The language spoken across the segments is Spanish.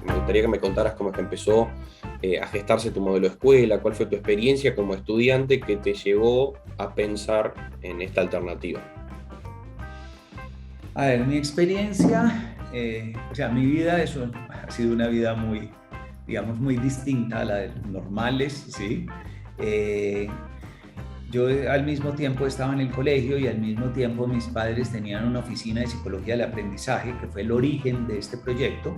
Me gustaría que me contaras cómo es que empezó a gestarse tu modelo de escuela, cuál fue tu experiencia como estudiante que te llevó a pensar en esta alternativa. A ver, mi experiencia, o sea, mi vida eso ha sido una vida muy, digamos, muy distinta a la de los normales, ¿sí? Eh, yo al mismo tiempo estaba en el colegio y al mismo tiempo mis padres tenían una oficina de psicología del aprendizaje, que fue el origen de este proyecto.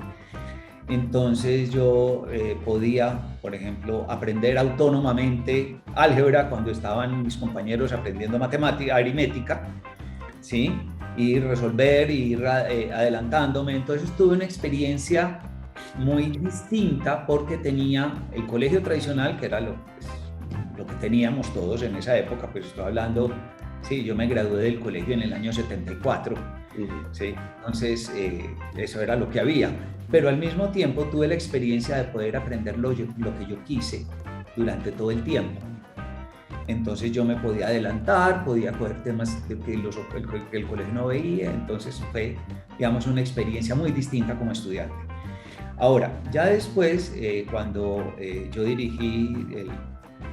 Entonces yo podía, por ejemplo, aprender autónomamente álgebra cuando estaban mis compañeros aprendiendo matemática, aritmética, ¿sí? Y resolver, y ir adelantándome. Entonces tuve una experiencia muy distinta porque tenía el colegio tradicional, que era lo que teníamos todos en esa época, pues estoy hablando, sí, yo me gradué del colegio en el año 74, ¿sí? Entonces eso era lo que había, pero al mismo tiempo tuve la experiencia de poder aprender lo que yo quise durante todo el tiempo. Entonces yo me podía adelantar, podía coger temas que el colegio no veía, entonces fue, digamos, una experiencia muy distinta como estudiante. Ahora, ya después, cuando yo dirigí,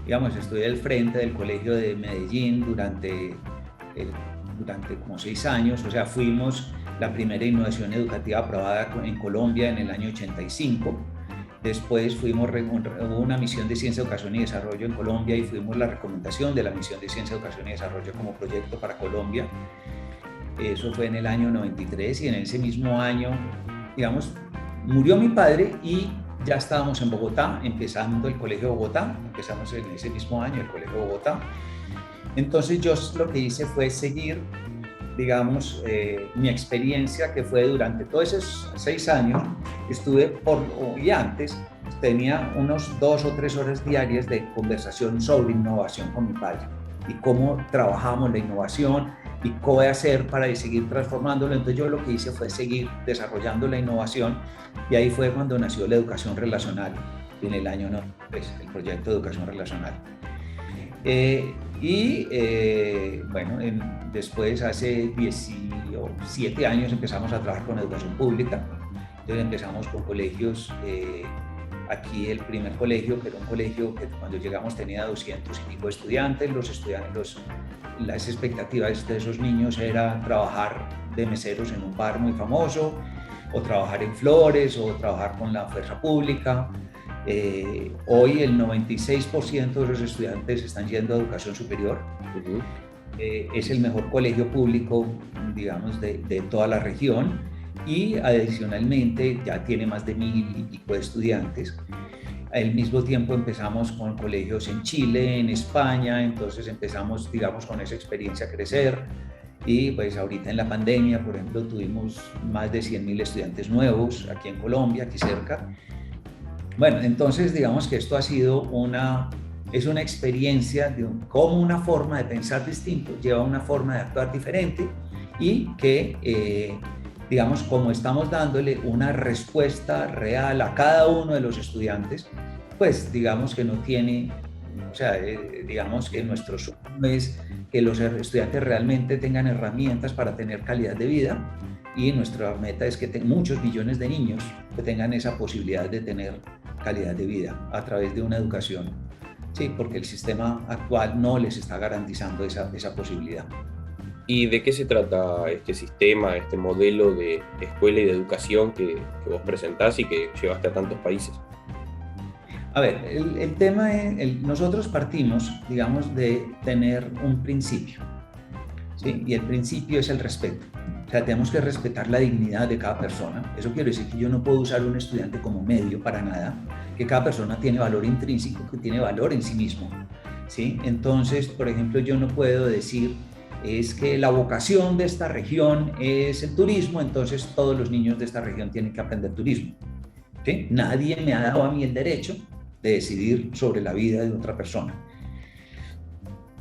digamos, estuve al frente del colegio de Medellín durante como 6 años, o sea, fuimos la primera innovación educativa aprobada en Colombia en el año 85. Después hubo una misión de Ciencia, Educación y Desarrollo en Colombia y fuimos la recomendación de la misión de Ciencia, Educación y Desarrollo como proyecto para Colombia. Eso fue en el año 93 y en ese mismo año, digamos, murió mi padre y ya estábamos en Bogotá, empezando el Colegio de Bogotá, empezamos en ese mismo año el Colegio de Bogotá. Entonces yo lo que hice fue seguir, digamos, mi experiencia que fue durante todos esos 6 años, estuve y antes tenía unos 2 o 3 horas diarias de conversación sobre innovación con mi padre y cómo trabajamos la innovación y qué hacer para seguir transformándolo. Entonces yo lo que hice fue seguir desarrollando la innovación y ahí fue cuando nació la educación relacional en el año 93, el proyecto de educación relacional. Bueno, después hace 17 años empezamos a trabajar con educación pública. Entonces empezamos con colegios, aquí el primer colegio, que era un colegio que cuando llegamos tenía 200 y pico estudiantes. Las expectativas de esos niños era trabajar de meseros en un bar muy famoso, o trabajar en Flores, o trabajar con la fuerza pública. Hoy el 96% de los estudiantes están yendo a educación superior. Es el mejor colegio público, digamos, de toda la región y adicionalmente ya tiene más de 1000 y pico de estudiantes. Al mismo tiempo empezamos con colegios en Chile, en España, entonces empezamos, digamos, con esa experiencia a crecer. Y pues ahorita en la pandemia, por ejemplo, tuvimos más de 100.000 estudiantes nuevos aquí en Colombia, aquí cerca. Bueno, entonces digamos que esto es una experiencia de cómo una forma de pensar distinto lleva a una forma de actuar diferente y que, digamos, como estamos dándole una respuesta real a cada uno de los estudiantes, pues digamos que no tiene, o sea, digamos que nuestro sueño es que los estudiantes realmente tengan herramientas para tener calidad de vida y nuestra meta es que muchos millones de niños que tengan esa posibilidad de tener calidad de vida a través de una educación, sí, porque el sistema actual no les está garantizando esa posibilidad. ¿Y de qué se trata este sistema, este modelo de escuela y de educación que vos presentás y que llevaste a tantos países? A ver, el tema es, nosotros partimos, digamos, de tener un principio, ¿sí? Y el principio es el respeto. O sea, tenemos que respetar la dignidad de cada persona. Eso quiere decir que yo no puedo usar un estudiante como medio para nada, que cada persona tiene valor intrínseco, que tiene valor en sí mismo, ¿sí? Entonces, por ejemplo, yo no puedo decir, es que la vocación de esta región es el turismo, entonces todos los niños de esta región tienen que aprender turismo, ¿sí? Nadie me ha dado a mí el derecho de decidir sobre la vida de otra persona.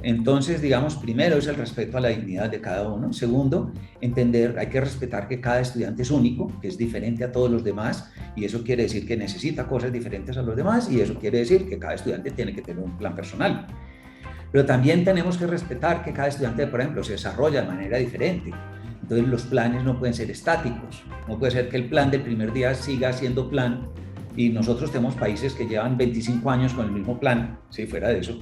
Entonces, digamos, primero es el respeto a la dignidad de cada uno. Segundo, entender, hay que respetar que cada estudiante es único, que es diferente a todos los demás, y eso quiere decir que necesita cosas diferentes a los demás, y eso quiere decir que cada estudiante tiene que tener un plan personal. Pero también tenemos que respetar que cada estudiante, por ejemplo, se desarrolla de manera diferente. Entonces los planes no pueden ser estáticos, no puede ser que el plan del primer día siga siendo plan y nosotros tenemos países que llevan 25 años con el mismo plan, si fuera de eso.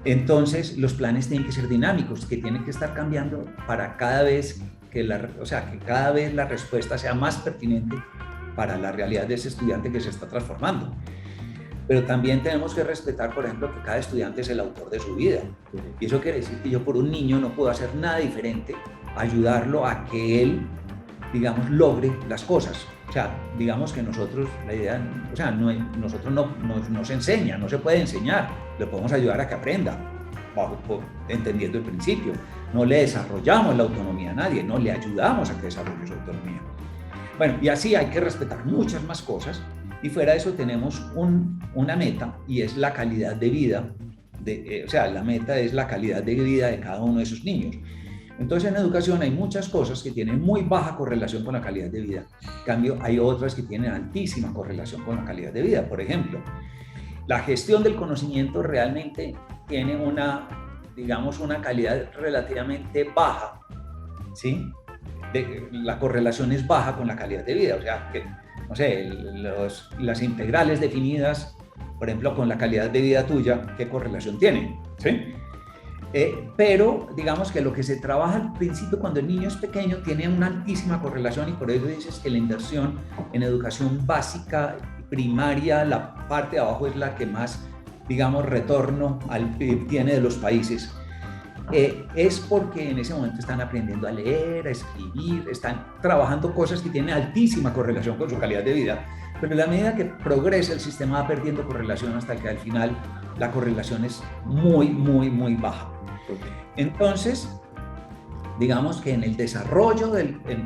Entonces los planes tienen que ser dinámicos, que tienen que estar cambiando para cada vez que cada vez la respuesta sea más pertinente para la realidad de ese estudiante que se está transformando. Pero también tenemos que respetar, por ejemplo, que cada estudiante es el autor de su vida. Y eso quiere decir que yo por un niño no puedo hacer nada diferente, ayudarlo a que él, digamos, logre las cosas. O sea, digamos que nosotros, la idea, o sea, nosotros no se enseña, no se puede enseñar, le podemos ayudar a que aprenda, entendiendo el principio. No le desarrollamos la autonomía a nadie, no le ayudamos a que desarrolle su autonomía. Bueno, y así hay que respetar muchas más cosas, y fuera de eso tenemos una meta, y es la calidad de vida, o sea, la meta es la calidad de vida de cada uno de esos niños. Entonces en educación hay muchas cosas que tienen muy baja correlación con la calidad de vida. En cambio, hay otras que tienen altísima correlación con la calidad de vida. Por ejemplo, la gestión del conocimiento realmente tiene una calidad relativamente baja, ¿sí? La correlación es baja con la calidad de vida. O sea, que, no sé, las integrales definidas, por ejemplo, con la calidad de vida tuya, ¿qué correlación tienen? ¿Sí? Pero digamos que lo que se trabaja al principio cuando el niño es pequeño tiene una altísima correlación, y por eso dices que la inversión en educación básica, primaria, la parte de abajo es la que más, digamos, retorno al PIB tiene de los países. Es porque en ese momento están aprendiendo a leer, a escribir, están trabajando cosas que tienen altísima correlación con su calidad de vida, pero en la medida que progresa el sistema va perdiendo correlación hasta que al final la correlación es muy, muy, muy baja. Entonces, digamos que en el desarrollo,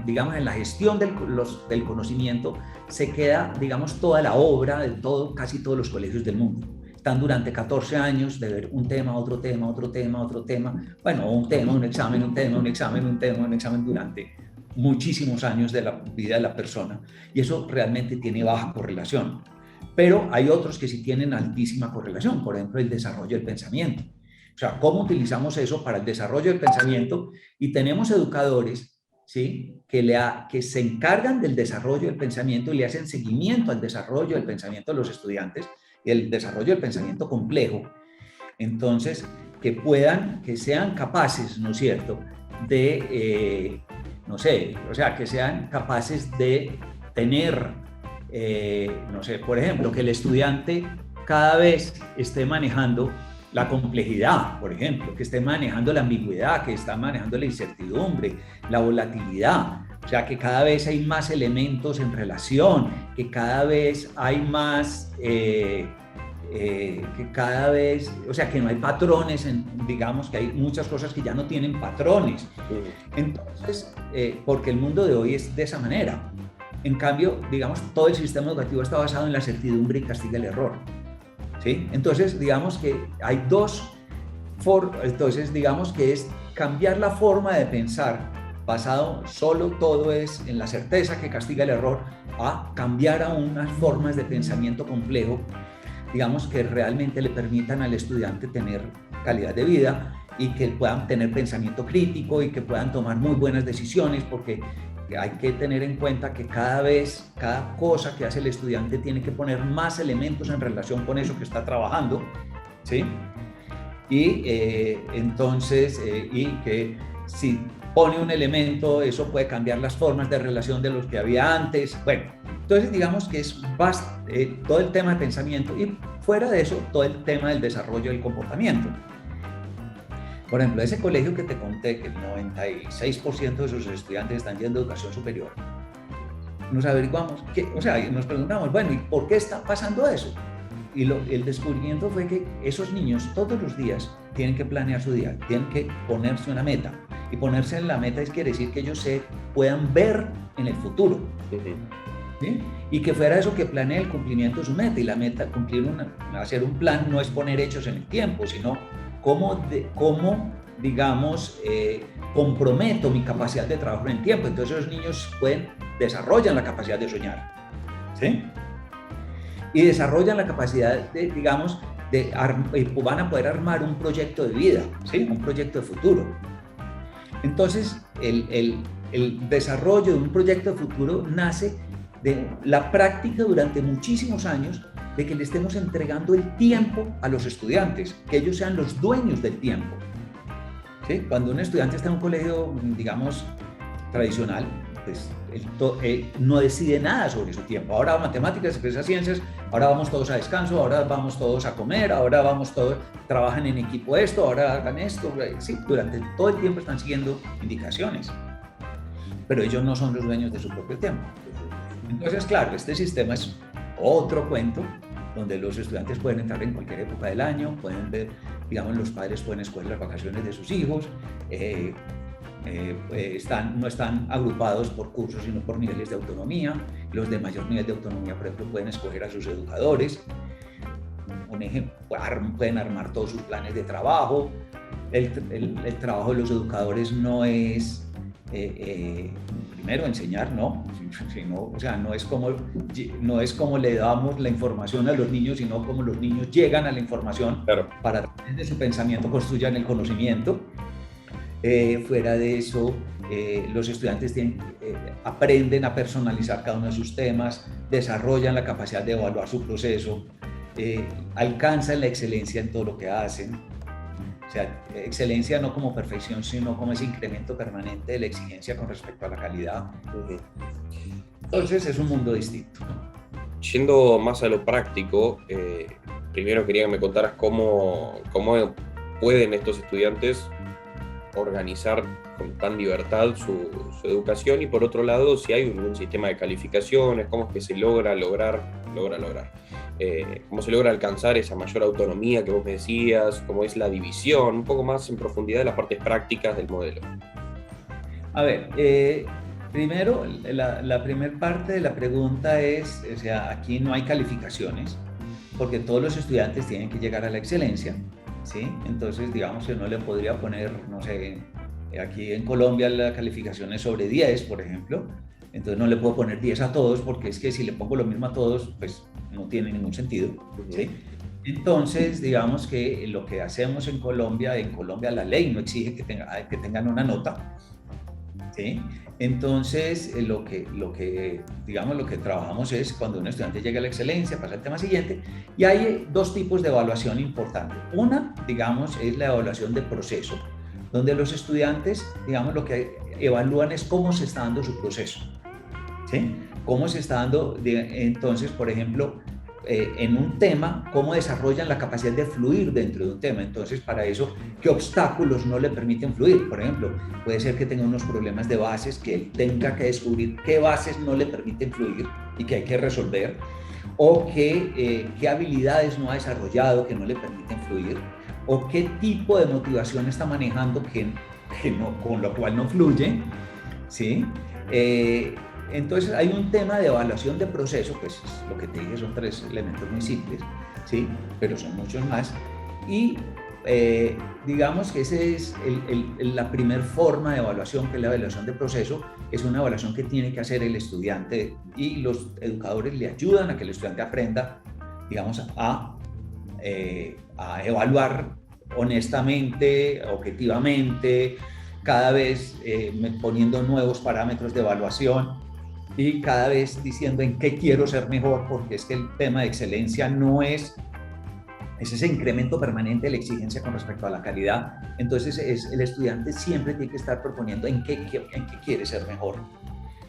digamos en la gestión del conocimiento, se queda, digamos, toda la obra de casi todos los colegios del mundo. Están durante 14 años de ver un tema, otro tema, otro tema, otro tema, bueno, un tema, un examen, un tema, un examen, un tema, un examen durante muchísimos años de la vida de la persona, y eso realmente tiene baja correlación. Pero hay otros que sí tienen altísima correlación, por ejemplo, el desarrollo del pensamiento. O sea, ¿cómo utilizamos eso para el desarrollo del pensamiento? Y tenemos educadores, ¿sí?, que se encargan del desarrollo del pensamiento y le hacen seguimiento al desarrollo del pensamiento de los estudiantes, y el desarrollo del pensamiento complejo. Entonces, que sean capaces, ¿no es cierto?, de, no sé, o sea, que sean capaces de tener, no sé, por ejemplo, que el estudiante cada vez esté manejando la complejidad, por ejemplo, que esté manejando la ambigüedad, que está manejando la incertidumbre, la volatilidad. O sea, que cada vez hay más elementos en relación, que cada vez hay más, que cada vez, o sea, que no hay patrones, digamos que hay muchas cosas que ya no tienen patrones. Entonces, porque el mundo de hoy es de esa manera. En cambio, digamos, todo el sistema educativo está basado en la certidumbre y castiga el error, ¿sí? Entonces, digamos que hay entonces, digamos que es cambiar la forma de pensar basado todo es en la certeza que castiga el error, a cambiar a unas formas de pensamiento complejo, digamos, que realmente le permitan al estudiante tener calidad de vida y que puedan tener pensamiento crítico y que puedan tomar muy buenas decisiones, porque hay que tener en cuenta que cada cosa que hace el estudiante tiene que poner más elementos en relación con eso que está trabajando, ¿sí? Y entonces, y que si pone un elemento, eso puede cambiar las formas de relación de los que había antes. Bueno, entonces digamos que es todo el tema de pensamiento, y fuera de eso, todo el tema del desarrollo del comportamiento. Por ejemplo, ese colegio que te conté, que el 96% de sus estudiantes están yendo a educación superior, nos averiguamos, o sea, nos preguntamos, bueno, ¿y por qué está pasando eso? Y el descubrimiento fue que esos niños todos los días tienen que planear su día, tienen que ponerse una meta. Y ponerse en la meta quiere decir que ellos puedan ver en el futuro. ¿Sí? Y que fuera eso que planee el cumplimiento de su meta. Y la meta, hacer un plan no es poner hechos en el tiempo, sino cómo digamos, comprometo mi capacidad de trabajo en el tiempo. Entonces los niños desarrollan la capacidad de soñar, ¿sí? Y desarrollan la capacidad de, digamos, van a poder armar un proyecto de vida, ¿sí? Un proyecto de futuro. Entonces, el desarrollo de un proyecto de futuro nace de la práctica durante muchísimos años de que le estemos entregando el tiempo a los estudiantes, que ellos sean los dueños del tiempo. ¿Sí? Cuando un estudiante está en un colegio, digamos, tradicional, pues él no decide nada sobre su tiempo. Ahora matemáticas, empieza ciencias, ahora vamos todos a descanso, ahora vamos todos a comer, ahora vamos todos, trabajan en equipo esto, ahora hagan esto. Sí, durante todo el tiempo están siguiendo indicaciones, pero ellos no son los dueños de su propio tiempo. Entonces, claro, este sistema es otro cuento donde los estudiantes pueden entrar en cualquier época del año, pueden ver, digamos, los padres pueden escoger las vacaciones de sus hijos, no están agrupados por cursos, sino por niveles de autonomía. Los de mayor nivel de autonomía, por ejemplo, pueden escoger a sus educadores. Un ejemplo, pueden armar todos sus planes de trabajo. El trabajo de los educadores no es primero enseñar, no, sino, o sea, no es como le damos la información a los niños, sino como los niños llegan a la información, claro, para a través de su pensamiento construyan el conocimiento. Fuera de eso, los estudiantes aprenden a personalizar cada uno de sus temas, desarrollan la capacidad de evaluar su proceso, alcanzan la excelencia en todo lo que hacen. O sea, excelencia no como perfección, sino como ese incremento permanente de la exigencia con respecto a la calidad. Entonces es un mundo distinto. Yendo más a lo práctico, primero quería que me contaras cómo pueden estos estudiantes organizar con tan libertad su educación, y por otro lado, si hay un sistema de calificaciones, cómo es que se logra cómo se logra alcanzar esa mayor autonomía que vos me decías, cómo es la división, un poco más en profundidad de las partes prácticas del modelo. A ver, primero, la primera parte de la pregunta es, o sea, aquí no hay calificaciones, porque todos los estudiantes tienen que llegar a la excelencia, ¿sí? Entonces, digamos que no le podría poner, no sé, aquí en Colombia la calificación es sobre 10, por ejemplo, entonces no le puedo poner 10 a todos, porque es que si le pongo lo mismo a todos, pues no tiene ningún sentido, ¿sí? Entonces, digamos que lo que hacemos en Colombia la ley no exige que tengan una nota, ¿sí? Entonces, lo que trabajamos es cuando un estudiante llega a la excelencia, pasa al tema siguiente, y hay dos tipos de evaluación importantes. Una, digamos, es la evaluación de proceso, donde los estudiantes, digamos, lo que evalúan es cómo se está dando su proceso, ¿sí? Cómo se está dando, entonces, por ejemplo, en un tema, cómo desarrollan la capacidad de fluir dentro de un tema. Entonces, para eso, ¿qué obstáculos no le permiten fluir? Por ejemplo, puede ser que tenga unos problemas de bases, que él tenga que descubrir qué bases no le permiten fluir y que hay que resolver, o qué habilidades no ha desarrollado que no le permiten fluir, o qué tipo de motivación está manejando con lo cual no fluye, ¿sí? Entonces hay un tema de evaluación de proceso, pues lo que te dije son 3 elementos muy simples, ¿sí? Pero son muchos más, y digamos que esa es la primera forma de evaluación, que es la evaluación de proceso. Es una evaluación que tiene que hacer el estudiante, y los educadores le ayudan a que el estudiante aprenda, digamos, a evaluar honestamente, objetivamente, cada vez poniendo nuevos parámetros de evaluación y cada vez diciendo en qué quiero ser mejor, porque es que el tema de excelencia no es ese incremento permanente de la exigencia con respecto a la calidad. Entonces el estudiante siempre tiene que estar proponiendo en qué quiere ser mejor,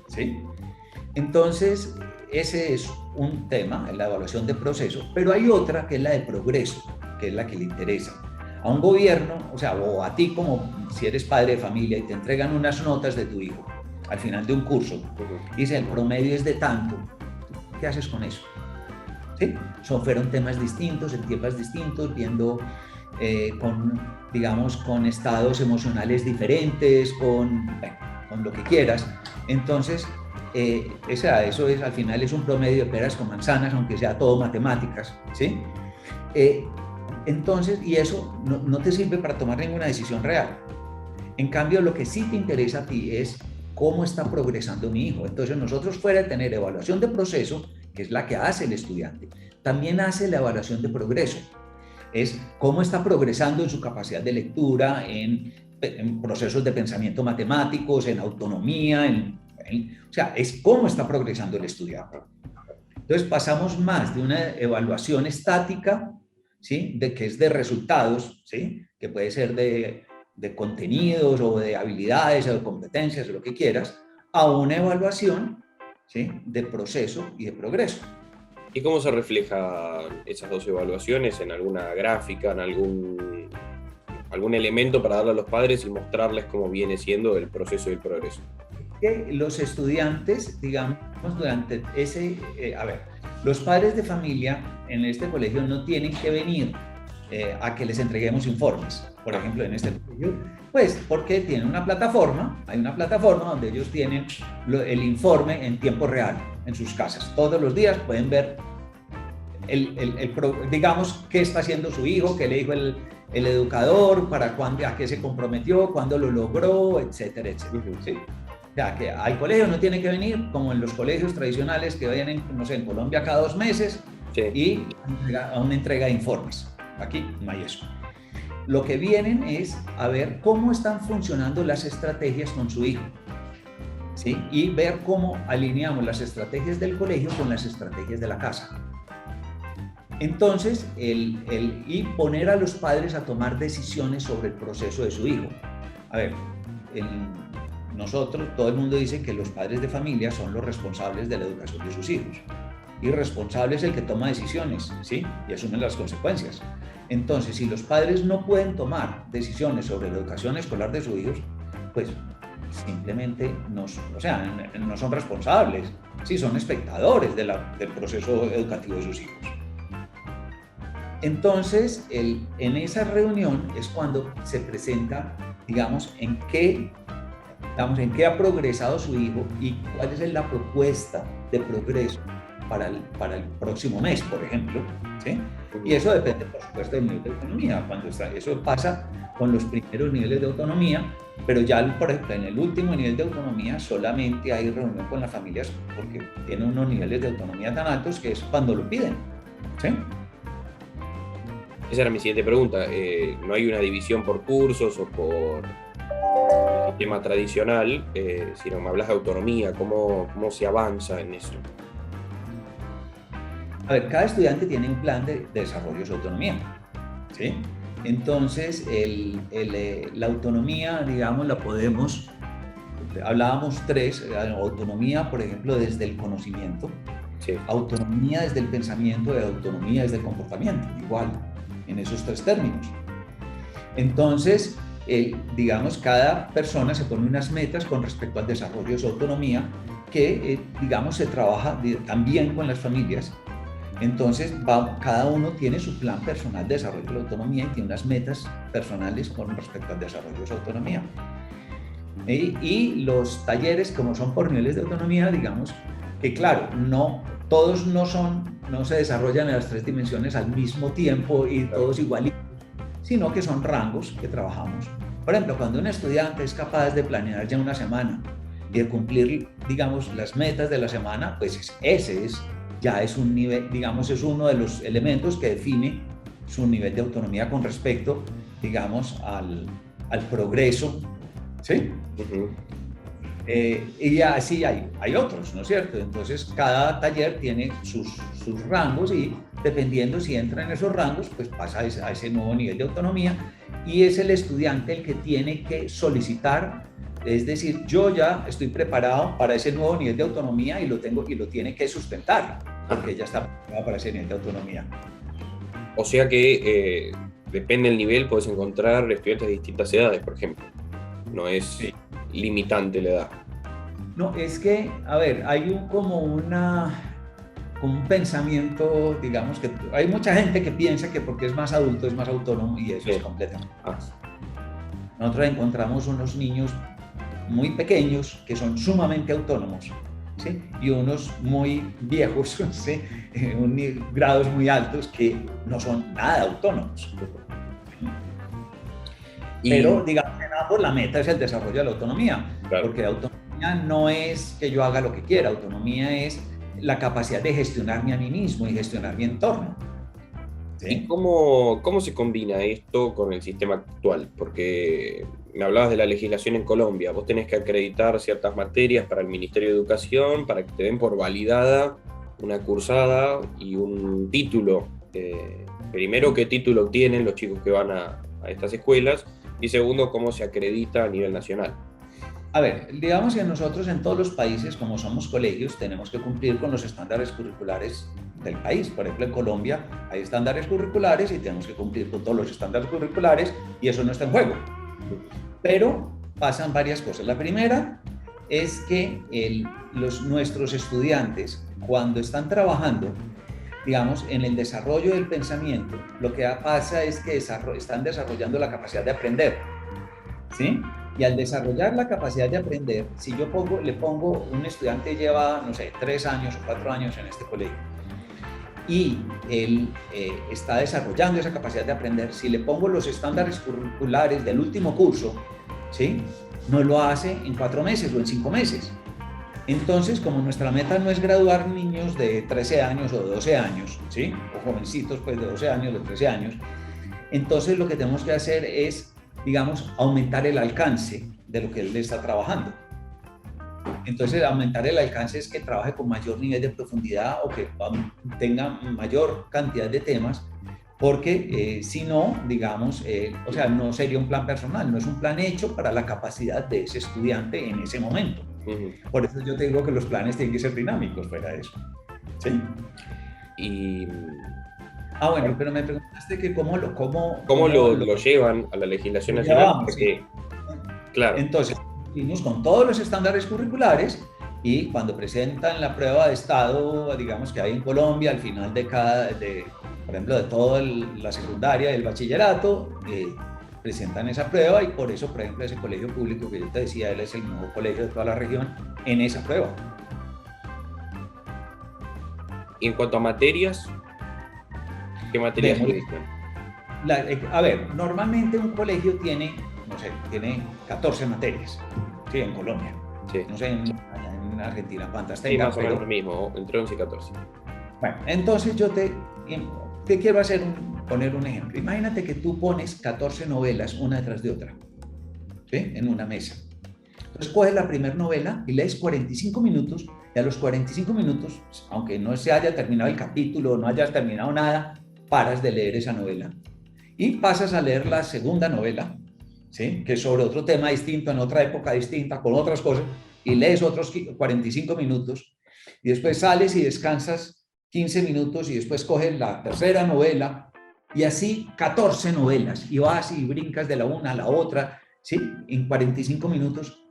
¿sí? Entonces ese es un tema, la evaluación de proceso, pero hay otra que es la de progreso, que es la que le interesa a un gobierno, o sea, o a ti como si eres padre de familia y te entregan unas notas de tu hijo al final de un curso, dice el promedio es de tanto. ¿Qué haces con eso? ¿Sí? Fueron temas distintos, en tiempos distintos, viendo con estados emocionales diferentes, con lo que quieras. Entonces, eso es, al final es un promedio de peras con manzanas, aunque sea todo matemáticas, ¿sí? Entonces, y eso no te sirve para tomar ninguna decisión real. En cambio, lo que sí te interesa a ti es cómo está progresando mi hijo. Entonces, nosotros, fuera de tener evaluación de proceso, que es la que hace el estudiante, también hace la evaluación de progreso. Es cómo está progresando en su capacidad de lectura, en en procesos de pensamiento matemáticos, en autonomía, o sea, es cómo está progresando el estudiante. Entonces pasamos más de una evaluación estática, ¿sí? De que es de resultados, ¿sí? Que puede ser de contenidos o de habilidades o de competencias o lo que quieras, a una evaluación, ¿sí? De proceso y de progreso. ¿Y cómo se reflejan esas dos evaluaciones? ¿En alguna gráfica, en algún elemento para darle a los padres y mostrarles cómo viene siendo el proceso y el progreso? Que los estudiantes, digamos, durante ese, los padres de familia en este colegio no tienen que venir a que les entreguemos informes, por ejemplo, en este colegio, pues porque tienen una plataforma, hay una plataforma donde ellos tienen el informe en tiempo real en sus casas. Todos los días pueden ver, digamos, qué está haciendo su hijo, qué le dijo el educador, para cuándo, a qué se comprometió, cuándo lo logró, etcétera, etcétera. ¿Sí? O sea, que al colegio no tiene que venir como en los colegios tradicionales que vayan, no sé, en Colombia cada 2 meses, sí, y a una entrega de informes. Aquí no hay eso. Lo que vienen es a ver cómo están funcionando las estrategias con su hijo, ¿sí? Y ver cómo alineamos las estrategias del colegio con las estrategias de la casa. Entonces, y poner a los padres a tomar decisiones sobre el proceso de su hijo. A ver, nosotros, todo el mundo dice que los padres de familia son los responsables de la educación de sus hijos. Y responsable es el que toma decisiones, ¿sí? Y asume las consecuencias. Entonces, si los padres no pueden tomar decisiones sobre la educación escolar de sus hijos, pues simplemente no son responsables, sí, son espectadores del proceso educativo de sus hijos. Entonces, en esa reunión es cuando se presenta, digamos, en qué ha progresado su hijo y cuál es la propuesta de progreso para el próximo mes, por ejemplo, ¿sí? Y eso depende, por supuesto, del nivel de autonomía. Eso pasa con los primeros niveles de autonomía, pero ya, por ejemplo, en el último nivel de autonomía solamente hay reunión con las familias porque tienen unos niveles de autonomía tan altos que es cuando lo piden, ¿sí? Esa era mi siguiente pregunta. ¿No hay una división por cursos o por el sistema tradicional, sino me hablas de autonomía? ¿Cómo se avanza en eso? A ver, cada estudiante tiene un plan de desarrollo de su autonomía, ¿sí? Entonces, la autonomía, digamos, la podemos, hablábamos 3, autonomía, por ejemplo, desde el conocimiento, sí, autonomía desde el pensamiento y autonomía desde el comportamiento, igual, en esos 3 términos. Entonces, digamos, cada persona se pone unas metas con respecto al desarrollo de su autonomía que, digamos, se trabaja también con las familias. Entonces, cada uno tiene su plan personal de desarrollo de la autonomía y tiene unas metas personales con respecto al desarrollo de su autonomía. Y los talleres, como son por niveles de autonomía, digamos que, claro, todos no se desarrollan en las 3 dimensiones al mismo tiempo y todos igualitos, sino que son rangos que trabajamos. Por ejemplo, cuando un estudiante es capaz de planear ya una semana y de cumplir, digamos, las metas de la semana, pues ya es un nivel, digamos, es uno de los elementos que define su nivel de autonomía con respecto, digamos, al progreso, ¿sí? Uh-huh. Y así hay otros, ¿no es cierto? Entonces, cada taller tiene sus rangos y dependiendo si entra en esos rangos, pues pasa a ese nuevo nivel de autonomía y es el estudiante el que tiene que solicitar. Es decir, yo ya estoy preparado para ese nuevo nivel de autonomía y lo tiene que sustentar, porque ya está preparado para ese nivel de autonomía. O sea que depende del nivel, puedes encontrar estudiantes de distintas edades, por ejemplo. No es limitante la edad. No, es que, a ver, hay como un pensamiento, digamos, que hay mucha gente que piensa que porque es más adulto es más autónomo y eso es completamente falso. Nosotros encontramos unos niños muy pequeños que son sumamente autónomos, ¿sí? Y unos muy viejos, ¿sí? Grados muy altos que no son nada autónomos. Pero, digamos, en ambos la meta es el desarrollo de la autonomía, claro, porque la autonomía no es que yo haga lo que quiera, autonomía es la capacidad de gestionarme a mí mismo y gestionar mi entorno. ¿Sí? ¿Y cómo se combina esto con el sistema actual? Porque me hablabas de la legislación en Colombia. Vos tenés que acreditar ciertas materias para el Ministerio de Educación para que te den por validada una cursada y un título. Primero, qué título obtienen los chicos que van a estas escuelas, y segundo, cómo se acredita a nivel nacional. A ver, digamos que nosotros en todos los países, como somos colegios, tenemos que cumplir con los estándares curriculares del país. Por ejemplo, en Colombia hay estándares curriculares y tenemos que cumplir con todos los estándares curriculares y eso no está en juego. Pero pasan varias cosas. La primera es que nuestros estudiantes, cuando están trabajando, digamos, en el desarrollo del pensamiento, lo que pasa es que están desarrollando la capacidad de aprender, ¿sí? Y al desarrollar la capacidad de aprender, si yo un estudiante lleva, no sé, 3 años o 4 años en este colegio, y él está desarrollando esa capacidad de aprender, si le pongo los estándares curriculares del último curso, ¿sí? No lo hace en 4 meses o en 5 meses. Entonces, como nuestra meta no es graduar niños de 13 años o de 12 años, ¿sí? O jovencitos pues de 12 años, de 13 años, entonces lo que tenemos que hacer es, digamos, aumentar el alcance de lo que él está trabajando. Entonces, aumentar el alcance es que trabaje con mayor nivel de profundidad o que tenga mayor cantidad de temas, porque si no, digamos, o sea, no sería un plan personal, no es un plan hecho para la capacidad de ese estudiante en ese momento. Por eso yo te digo que los planes tienen que ser dinámicos fuera de eso. ¿Sí? Y... bueno, pero me preguntaste que cómo lo llevan a la legislación nacional. Porque, claro. Entonces, fuimos con todos los estándares curriculares y cuando presentan la prueba de estado, digamos que hay en Colombia, al final por ejemplo, de toda la secundaria y el bachillerato, presentan esa prueba y por eso, por ejemplo, ese colegio público que yo te decía, él es el mejor colegio de toda la región en esa prueba. Y en cuanto a materias, ¿qué materias necesitan? A ver, normalmente un colegio tiene, no sé, tiene 14 materias, ¿sí? En Colombia. Sí. No sé, en Argentina cuántas tengan. Sí, más o menos lo mismo, entre 11 y 14. Bueno, entonces yo te quiero poner un ejemplo. Imagínate que tú pones 14 novelas una detrás de otra, ¿sí? En una mesa. Entonces coges la primera novela y lees 45 minutos y a los 45 minutos, aunque no se haya terminado el capítulo, no hayas terminado nada, paras de leer esa novela y pasas a leer la segunda novela, ¿sí? Que es sobre otro tema distinto, en otra época distinta, con otras cosas, y lees otros 45 minutos y después sales y descansas 15 minutos y después coges la tercera novela y así 14 novelas y vas y brincas de la una a la otra, ¿sí? En 45 minutos,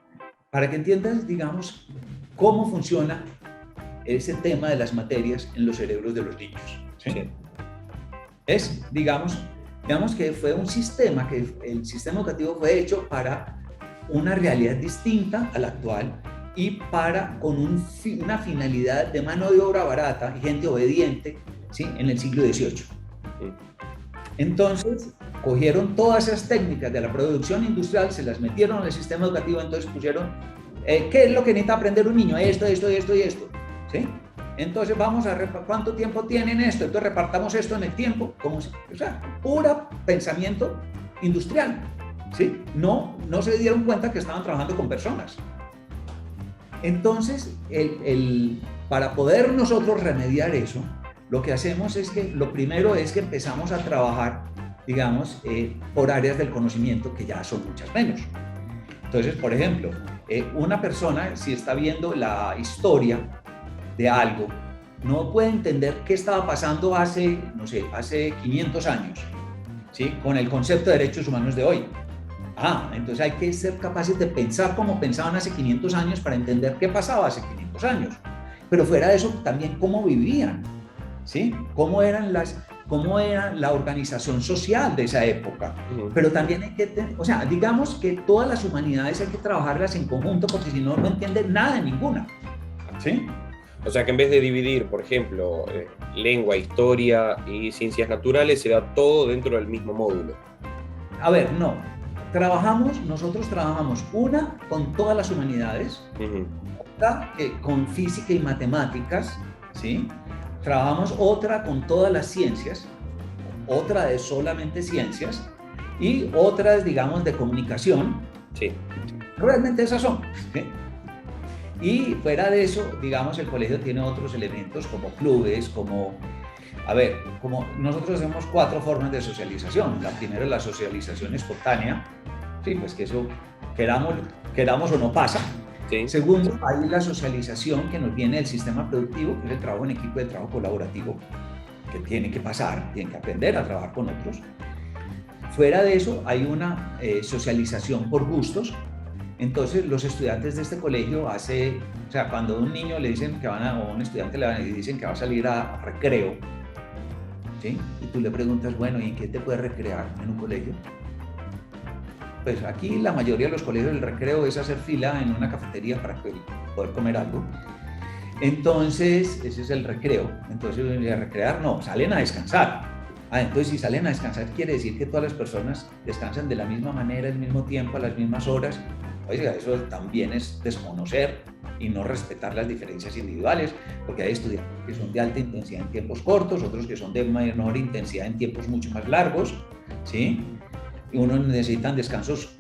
para que entiendas, digamos, cómo funciona ese tema de las materias en los cerebros de los niños, ¿sí? Es, digamos que fue un sistema, que el sistema educativo fue hecho para una realidad distinta a la actual y con una finalidad de mano de obra barata y gente obediente, ¿sí? En el siglo XVIII. Entonces, cogieron todas esas técnicas de la producción industrial, se las metieron al sistema educativo, entonces pusieron, ¿qué es lo que necesita aprender un niño? Esto, ¿sí? Entonces vamos a ¿cuánto tiempo tienen esto? Entonces repartamos esto en el tiempo, o sea, pura pensamiento industrial, ¿sí? No se dieron cuenta que estaban trabajando con personas. Entonces, para poder nosotros remediar eso, lo que hacemos es que lo primero es que empezamos a trabajar, digamos, por áreas del conocimiento que ya son muchas menos. Entonces, por ejemplo, una persona, si está viendo la historia de algo, no puede entender qué estaba pasando hace 500 años, ¿sí? Con el concepto de derechos humanos de hoy. Entonces hay que ser capaces de pensar como pensaban hace 500 años para entender qué pasaba hace 500 años. Pero fuera de eso, también cómo vivían, ¿sí? Cómo era la organización social de esa época. Pero también hay que o sea, digamos que todas las humanidades hay que trabajarlas en conjunto porque si no, no entienden nada en ninguna, ¿sí? O sea que en vez de dividir, por ejemplo, lengua, historia y ciencias naturales, se da todo dentro del mismo módulo. A ver, no. Nosotros trabajamos una con todas las humanidades, otra con física y matemáticas, ¿sí? Trabajamos otra con todas las ciencias, otra de solamente ciencias y otras, digamos, de comunicación, Sí. Realmente esas son. ¿Sí? Y fuera de eso, digamos, el colegio tiene otros elementos como clubes, como, a ver, como nosotros hacemos 4 formas de socialización. La primera es la socialización espontánea, sí, pues que eso queramos o no pasa. Sí. Segundo, hay la socialización que nos viene del sistema productivo, que es el trabajo en equipo, el trabajo colaborativo, que tiene que pasar, tienen que aprender a trabajar con otros. Fuera de eso, hay una socialización por gustos. Entonces, los estudiantes de este colegio o sea, cuando a un niño le dicen que o a un estudiante le dicen que va a salir a recreo, ¿sí? Y tú le preguntas, bueno, ¿y en qué te puedes recrear en un colegio? Pues aquí la mayoría de los colegios el recreo es hacer fila en una cafetería para poder comer algo. Entonces, ese es el recreo. Entonces, a recrear no, salen a descansar. Entonces, si salen a descansar, quiere decir que todas las personas descansan de la misma manera, al mismo tiempo, a las mismas horas. Oiga, eso también es desconocer y no respetar las diferencias individuales, porque hay estudiantes que son de alta intensidad en tiempos cortos, otros que son de menor intensidad en tiempos mucho más largos, ¿sí? Y unos necesitan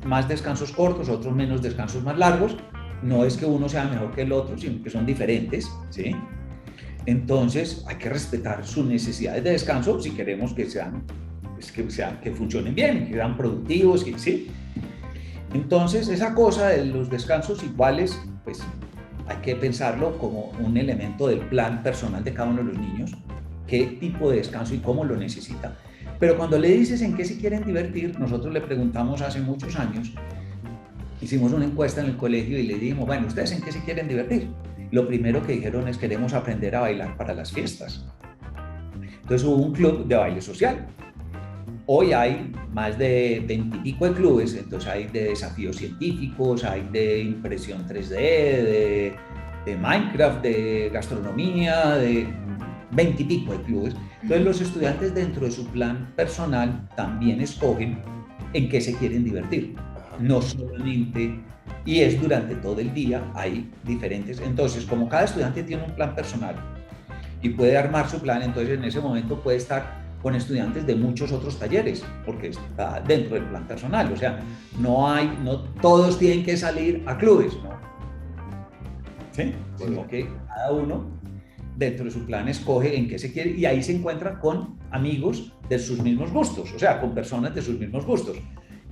más descansos cortos, otros menos descansos más largos. No es que uno sea mejor que el otro, sino que son diferentes, ¿sí? Entonces hay que respetar sus necesidades de descanso si queremos que funcionen bien, que sean productivos, ¿sí? Entonces esa cosa de los descansos iguales, pues hay que pensarlo como un elemento del plan personal de cada uno de los niños, qué tipo de descanso y cómo lo necesita. Pero cuando le dices en qué se quieren divertir, nosotros le preguntamos hace muchos años, hicimos una encuesta en el colegio y le dijimos, bueno, ¿ustedes en qué se quieren divertir? Lo primero que dijeron es queremos aprender a bailar para las fiestas. Entonces hubo un club de baile social. Hoy hay más de 20 y pico de clubes, entonces hay de desafíos científicos, hay de impresión 3D, de Minecraft, de gastronomía, de 20 y pico de clubes. Entonces los estudiantes dentro de su plan personal también escogen en qué se quieren divertir. No solamente, y es durante todo el día, hay diferentes. Entonces, como cada estudiante tiene un plan personal y puede armar su plan, entonces en ese momento puede estar con estudiantes de muchos otros talleres, porque está dentro del plan personal. O sea, no todos tienen que salir a clubes, ¿no? ¿Sí? Sino que cada uno dentro de su plan escoge en qué se quiere y ahí se encuentra con amigos de sus mismos gustos, o sea, con personas de sus mismos gustos.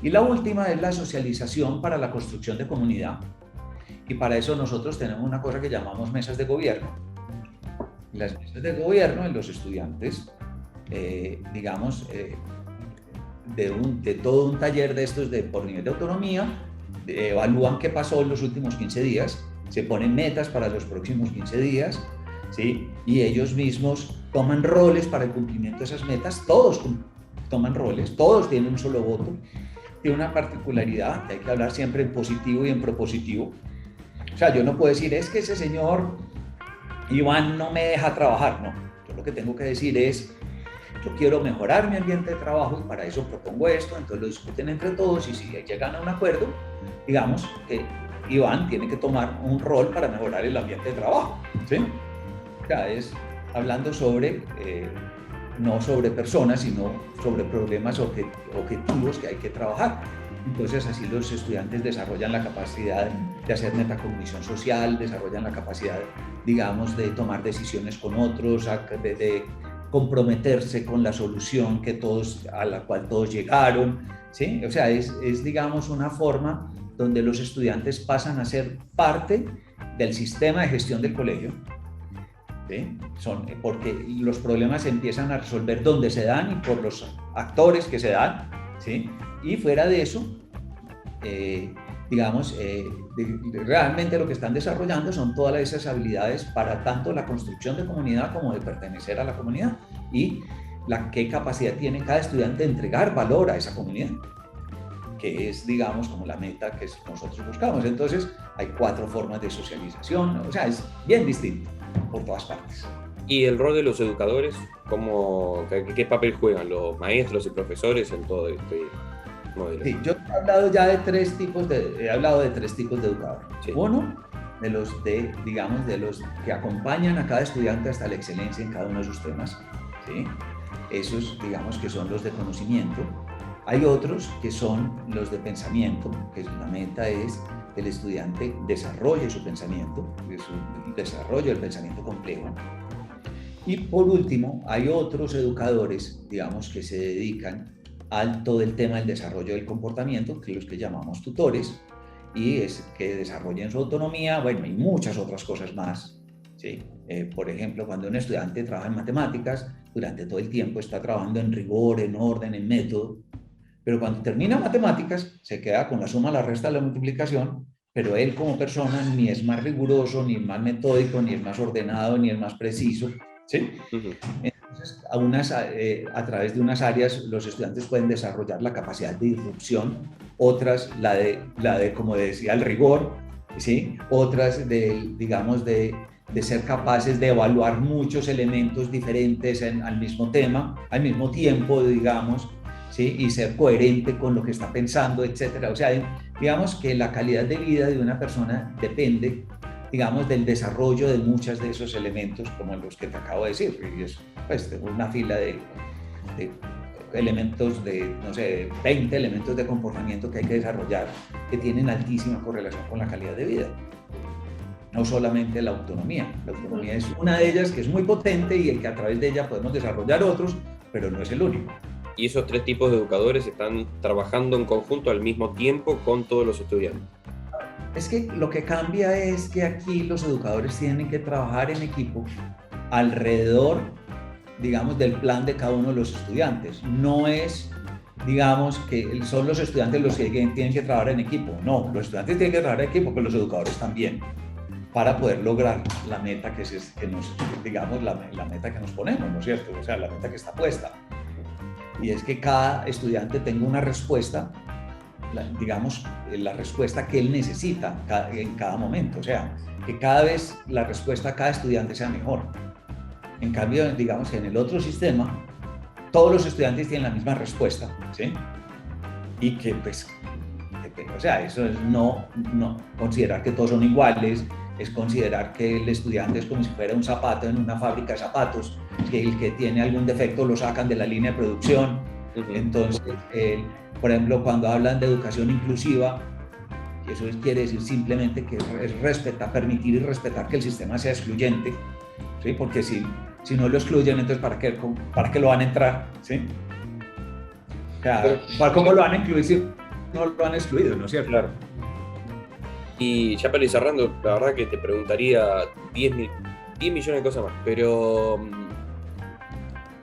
Y la última es la socialización para la construcción de comunidad. Y para eso nosotros tenemos una cosa que llamamos mesas de gobierno. Las mesas de gobierno en los estudiantes, digamos, de todo un taller de estos por nivel de autonomía, evalúan qué pasó en los últimos 15 días, se ponen metas para los próximos 15 días, ¿sí? Y ellos mismos toman roles para el cumplimiento de esas metas, todos toman roles, todos tienen un solo voto. Tiene una particularidad que hay que hablar siempre en positivo y en propositivo. O sea, yo no puedo decir, es que ese señor Iván no me deja trabajar, no. Yo lo que tengo que decir es, yo quiero mejorar mi ambiente de trabajo y para eso propongo esto, entonces lo discuten entre todos y si llegan a un acuerdo, digamos que Iván tiene que tomar un rol para mejorar el ambiente de trabajo, ¿sí? O sea, es hablando sobre, no sobre personas, sino sobre problemas objetivos que hay que trabajar. Entonces así los estudiantes desarrollan la capacidad de hacer metacognición social, desarrollan la capacidad, digamos, de tomar decisiones con otros, de comprometerse con la solución a la cual todos llegaron, ¿sí? O sea, es digamos una forma donde los estudiantes pasan a ser parte del sistema de gestión del colegio, ¿sí? Porque los problemas se empiezan a resolver donde se dan y por los actores que se dan, ¿sí? Y fuera de eso, digamos, realmente lo que están desarrollando son todas esas habilidades para tanto la construcción de comunidad como de pertenecer a la comunidad y qué capacidad tiene cada estudiante de entregar valor a esa comunidad, que es, digamos, como la meta que nosotros buscamos. Entonces, hay 4 formas de socialización, o sea, es bien distinto por todas partes. ¿Y el rol de los educadores? ¿Qué papel juegan los maestros y profesores en todo este modelo? Sí, yo he hablado ya de 3 tipos de educadores. Sí. Uno, de los que acompañan a cada estudiante hasta la excelencia en cada uno de sus temas, ¿sí? Esos, digamos, que son los de conocimiento. Hay otros que son los de pensamiento, que la meta es que el estudiante desarrolle su pensamiento, desarrolle el pensamiento complejo. Y por último, hay otros educadores, digamos, que se dedican a todo el tema del desarrollo del comportamiento, que los que llamamos tutores, y es que desarrollen su autonomía, bueno, y muchas otras cosas más, ¿sí? Por ejemplo, cuando un estudiante trabaja en matemáticas, durante todo el tiempo está trabajando en rigor, en orden, en método, pero cuando termina matemáticas se queda con la suma, la resta, la multiplicación, pero él como persona ni es más riguroso, ni es más metódico, ni es más ordenado, ni es más preciso, ¿sí? Entonces, a través de unas áreas los estudiantes pueden desarrollar la capacidad de disrupción, otras la de como decía, el rigor, ¿sí? Otras digamos, de ser capaces de evaluar muchos elementos diferentes al mismo tema, al mismo tiempo, digamos, ¿sí? Y ser coherente con lo que está pensando, etcétera. O sea, digamos que la calidad de vida de una persona depende, digamos, del desarrollo de muchos de esos elementos, como los que te acabo de decir. Y es pues, una fila de elementos no sé, 20 elementos de comportamiento que hay que desarrollar, que tienen altísima correlación con la calidad de vida. No solamente la autonomía. La autonomía es una de ellas que es muy potente y que a través de ella podemos desarrollar otros, pero no es el único. ¿Y esos tres tipos de educadores están trabajando en conjunto al mismo tiempo con todos los estudiantes? Es que lo que cambia es que aquí los educadores tienen que trabajar en equipo alrededor, digamos, del plan de cada uno de los estudiantes. No es, digamos, que son los estudiantes los que tienen que trabajar en equipo. No, los estudiantes tienen que trabajar en equipo, pero los educadores también, para poder lograr la meta digamos, la meta que nos ponemos, ¿no es cierto? O sea, la meta que está puesta. Y es que cada estudiante tenga una respuesta, digamos, la respuesta que él necesita en cada momento. O sea, que cada vez la respuesta a cada estudiante sea mejor. En cambio, digamos que en el otro sistema, todos los estudiantes tienen la misma respuesta, ¿sí? Y que, pues, o sea, eso es no considerar que todos son iguales, es considerar que el estudiante es como si fuera un zapato en una fábrica de zapatos, que el que tiene algún defecto lo sacan de la línea de producción. Entonces, por ejemplo, cuando hablan de educación inclusiva, eso quiere decir simplemente que es permitir y respetar que el sistema sea excluyente, ¿sí? Porque si no lo excluyen, entonces ¿para qué lo van a entrar? ¿Sí? O sea, ¿cómo lo van a incluir si no lo han excluido? ¿No es cierto? Claro. Y ya para ir cerrando, la verdad que te preguntaría 10 millones de cosas más, pero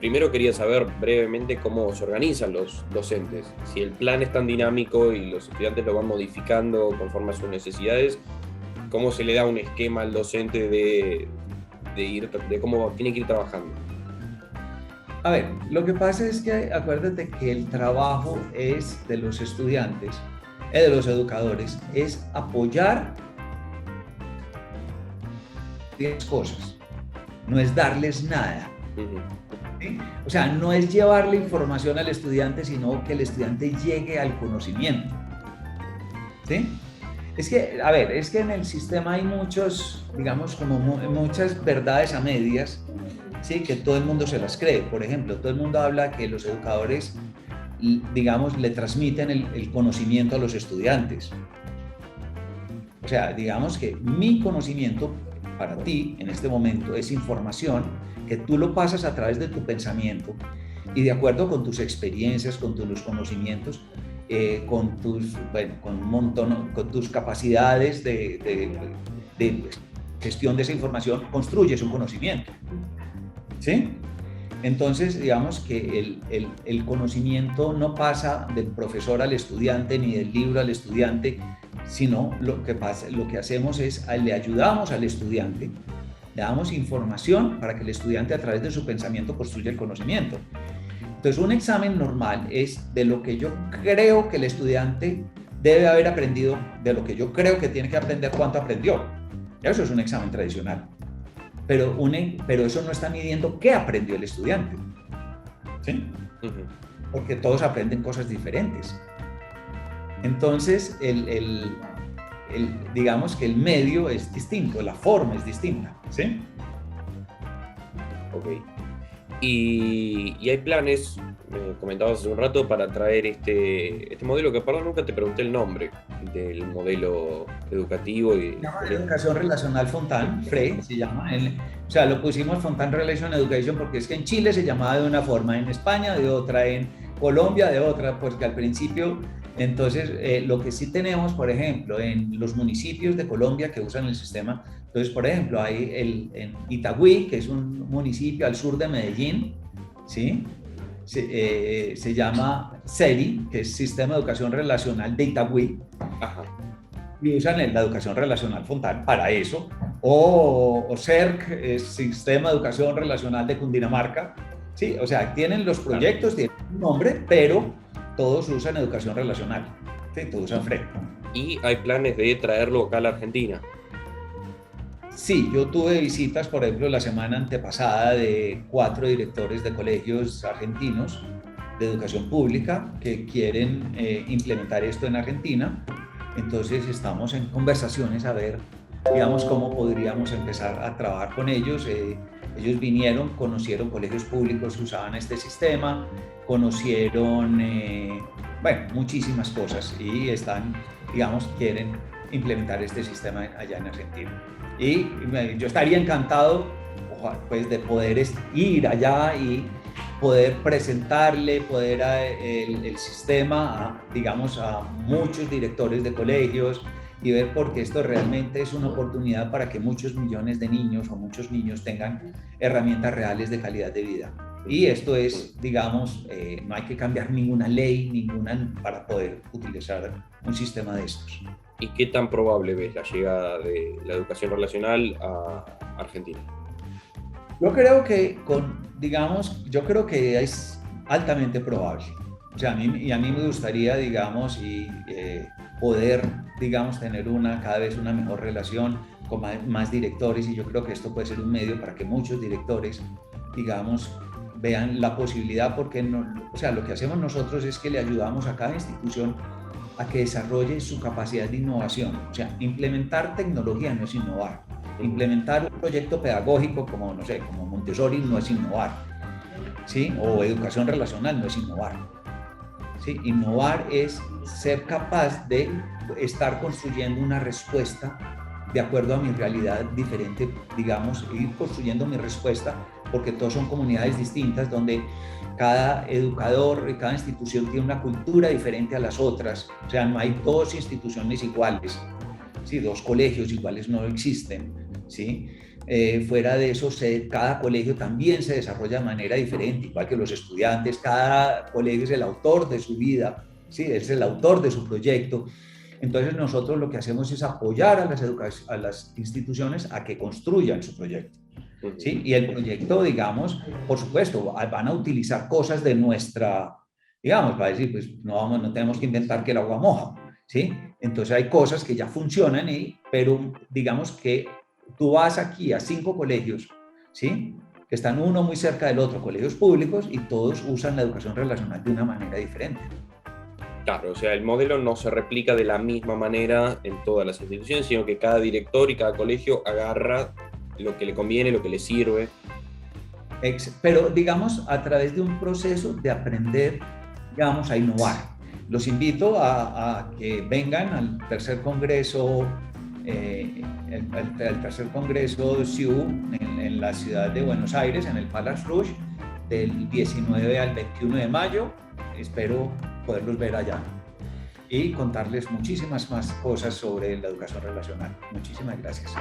primero quería saber brevemente cómo se organizan los docentes, si el plan es tan dinámico y los estudiantes lo van modificando conforme a sus necesidades, cómo se le da un esquema al docente de cómo tiene que ir trabajando. A ver, lo que pasa es que acuérdate que el trabajo es de los estudiantes, de los educadores, es apoyar 10 cosas, no es darles nada. ¿Sí? O sea, no es llevarle información al estudiante, sino que el estudiante llegue al conocimiento. ¿Sí? Es que, a ver, es que en el sistema hay muchos, digamos, como muchas verdades a medias, ¿sí? Que todo el mundo se las cree. Por ejemplo, todo el mundo habla que los educadores, digamos, le transmiten el conocimiento a los estudiantes. O sea, digamos que mi conocimiento para ti en este momento es información que tú lo pasas a través de tu pensamiento y de acuerdo con tus experiencias, con tus conocimientos, con tus capacidades de gestión de esa información, construyes un conocimiento. ¿Sí? Entonces, digamos que el conocimiento no pasa del profesor al estudiante ni del libro al estudiante, sino lo que hacemos es le ayudamos al estudiante, le damos información para que el estudiante a través de su pensamiento construya el conocimiento. Entonces, un examen normal es de lo que yo creo que el estudiante debe haber aprendido, de lo que yo creo que tiene que aprender, cuánto aprendió. Eso es un examen tradicional. Pero eso no está midiendo qué aprendió el estudiante. ¿Sí? Porque todos aprenden cosas diferentes. Entonces, digamos que el medio es distinto, la forma es distinta. ¿Sí? Ok. Y hay planes, me comentabas hace un rato, para traer este modelo, que perdón, nunca te pregunté el nombre del modelo educativo. Se llama Educación Relacional Fontan, FRE se llama. O sea, lo pusimos Fontan Relation Education porque es que en Chile se llamaba de una forma, en España de otra, en Colombia de otra, porque al principio, entonces, lo que sí tenemos, por ejemplo, en los municipios de Colombia que usan el sistema, entonces, por ejemplo, hay en Itagüí, que es un municipio al sur de Medellín, ¿sí? Se llama SERI, que es Sistema de Educación Relacional de Itagüí. Ajá. Y usan la educación relacional Fontan para eso, o CERC, Sistema de Educación Relacional de Cundinamarca, sí, o sea, tienen los proyectos, tienen un nombre, pero todos usan educación relacional, sí, todos usan FRE. Y hay planes de traerlo acá a la Argentina. Sí, yo tuve visitas, por ejemplo, la semana antepasada de 4 directores de colegios argentinos de educación pública que quieren implementar esto en Argentina. Entonces estamos en conversaciones a ver, digamos, cómo podríamos empezar a trabajar con ellos. Ellos vinieron, conocieron colegios públicos que usaban este sistema, conocieron, bueno, muchísimas cosas y están, digamos, quieren implementar este sistema allá en Argentina. Y yo estaría encantado, pues, de poder ir allá y poder presentarle, el sistema, digamos, a muchos directores de colegios y ver por qué esto realmente es una oportunidad para que muchos millones de niños o muchos niños tengan herramientas reales de calidad de vida. Y esto es, digamos, no hay que cambiar ninguna ley, para poder utilizar un sistema de estos. ¿Y qué tan probable ves la llegada de la educación relacional a Argentina? Yo creo que yo creo que es altamente probable. O sea, a mí me gustaría, digamos, poder, digamos, tener cada vez una mejor relación con más directores, y yo creo que esto puede ser un medio para que muchos directores, digamos, vean la posibilidad, porque o sea, lo que hacemos nosotros es que le ayudamos a cada institución a que desarrolle su capacidad de innovación. O sea, implementar tecnología no es innovar. Implementar un proyecto pedagógico como, no sé, como Montessori no es innovar, ¿sí? O educación relacional no es innovar, ¿sí? Innovar es ser capaz de estar construyendo una respuesta de acuerdo a mi realidad diferente, digamos, ir construyendo mi respuesta, porque todos son comunidades distintas donde cada educador y cada institución tiene una cultura diferente a las otras. O sea, no hay 2 instituciones iguales, ¿sí? 2 colegios iguales no existen, ¿sí? Fuera de eso, cada colegio también se desarrolla de manera diferente, igual que los estudiantes. Cada colegio es el autor de su vida, ¿sí? Es el autor de su proyecto. Entonces nosotros lo que hacemos es apoyar a las instituciones a que construyan su proyecto, ¿sí? Y el proyecto, digamos, por supuesto, van a utilizar cosas de nuestra, digamos, para decir, pues no tenemos que inventar que el agua moja, ¿sí? Entonces hay cosas que ya funcionan, pero digamos que tú vas aquí a 5 colegios, ¿sí? Que están uno muy cerca del otro, colegios públicos, y todos usan la educación relacional de una manera diferente. Claro, o sea, el modelo no se replica de la misma manera en todas las instituciones, sino que cada director y cada colegio agarra lo que le conviene, lo que le sirve. Pero, digamos, a través de un proceso de aprender, digamos, a innovar. Los invito a que vengan al tercer congreso, el tercer congreso CIU en la ciudad de Buenos Aires, en el Palace Rouge, del 19 al 21 de mayo. Espero poderlos ver allá y contarles muchísimas más cosas sobre la educación relacional. Muchísimas gracias.